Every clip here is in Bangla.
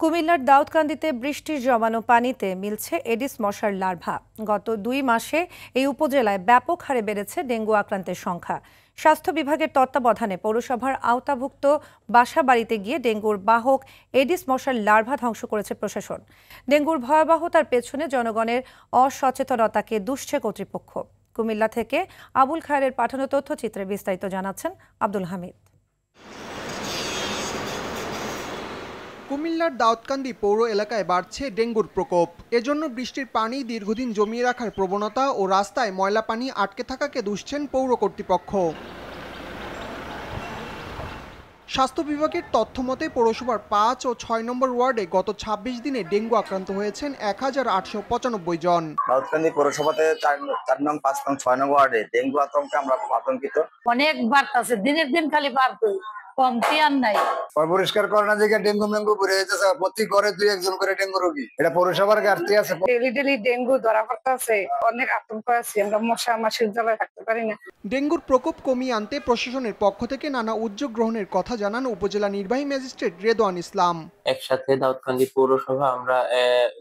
কুমিল্লার দাউদকান্দিতে বৃষ্টির জমানো পানিতে মিলছে এডিস মশার লার্ভা। গত 2 মাসে এই উপজেলায় ব্যাপক হারে বেড়েছে ডেঙ্গু আক্রান্তের সংখ্যা। স্বাস্থ্য বিভাগের তত্ত্বাবধানে পৌরসভার আওতাভুক্ত বাসাবাড়িতে গিয়ে ডেঙ্গুর বাহক এডিস মশার লার্ভা ধ্বংস করেছে প্রশাসন। ডেঙ্গুর ভয়াবহতার পেছনে জনগণের অসচেতনতাকে দুষছে কর্তৃপক্ষ। কুমিল্লা থেকে আবুল খায়েরের পাঠানো তথ্যচিত্রে বিস্তারিত জানাচ্ছেন আব্দুল হামিদ। কুমিল্লার দাউদকান্দি পৌর এলাকায় বাড়ছে ডেঙ্গুর প্রকোপ। এজন্য বৃষ্টির পানি দীর্ঘদিন জমিয়ে রাখার প্রবণতা ও রাস্তায় ময়লা পানি আটকে থাকাকে দুষছেন পৌর কর্তৃপক্ষ। স্বাস্থ্য বিভাগের তথ্য মতে পৌরসভার 5 ও 6 নম্বর ওয়ার্ডে গত 26 দিনে ডেঙ্গু আক্রান্ত হয়েছেন 1895 জন। দাউদকান্দি পৌরসভাতে 4 নং 5 নং 6 নং ওয়ার্ডে ডেঙ্গু আতঙ্কে আমরা আতঙ্কিত। অনেক বাড়তেছে, দিনের দিন খালি বাড়তে কমতি আর নাই। পরিষ্কার করোনা জায়গা ডেঙ্গু মেঙ্গু ঘুরে যেতেছে, প্রতি ঘরে 2-1 করে ডেঙ্গু রোগী। এটা পৌরসভার ঘাটতি আছে। ডেলি ডেঙ্গু ধরা পড়তেছে, অনেক আতঙ্ক আছে, আমরা মশা মাছির জ্বালায় থাকতে পারি না। ডেঙ্গুর প্রকোপ কমিয়ে আনতে প্রশাসনের পক্ষ থেকে নানা উদ্যোগ গ্রহণের কথা জানান উপজেলা নির্বাহী ম্যাজিস্ট্রেট রেদওয়ান ইসলাম। একসাথে দাউদকান্দি পৌরসভা আমরা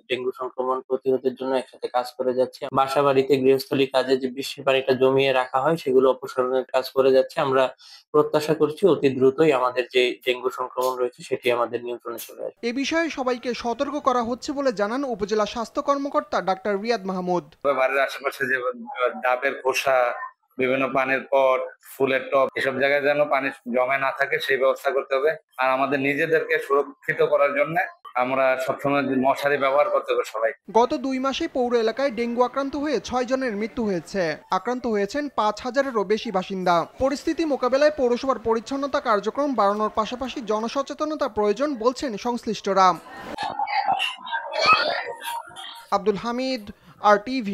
ডেঙ্গু সংক্রমণ প্রতিরোধের জন্য একসাথে কাজ করে যাচ্ছি। বাসাবাড়িতে গৃহস্থলী কাজে যে বৃষ্টির পানিটা জমিয়ে রাখা হয় সেগুলো অপসারণের কাজ করে যাচ্ছে। আমরা প্রত্যাশা করছি অতি দ্রুতই আমাদের যে ডেঙ্গু সংক্রমণ রয়েছে সেটি আমাদের নিয়ন্ত্রণে চলে আসবে। এ বিষয়ে সবাইকে সতর্ক করা হচ্ছে বলে জানান উপজেলা স্বাস্থ্য কর্মকর্তা ডাক্তার রিয়াদ মাহমুদ। বাড়ির আশেপাশে যে ডাবের খোসা, বিভিন্ন পানির পট, ফুলের টব, এসব জায়গায় যেন পানি জমে না থাকে সেই ব্যবস্থা করতে হবে। আর আমাদের নিজেদেরকে সুরক্ষিত করার জন্য আমরা সবসময় মশারি ব্যবহার করতে হবে সবাই। গত 2 মাসে পৌর এলাকায় ডেঙ্গু আক্রান্ত হয়ে 6 জনের মৃত্যু হয়েছে। আক্রান্ত হয়েছেন 5000-এরও বেশি বাসিন্দা। পরিস্থিতি মোকাবেলায় পৌরসভার পরিচ্ছন্নতা কার্যক্রম বাড়ানোর পাশাপাশি জনসচেতনতা প্রয়োজন বলছেন সংশ্লিষ্টরা। আব্দুল হামিদ, RTV।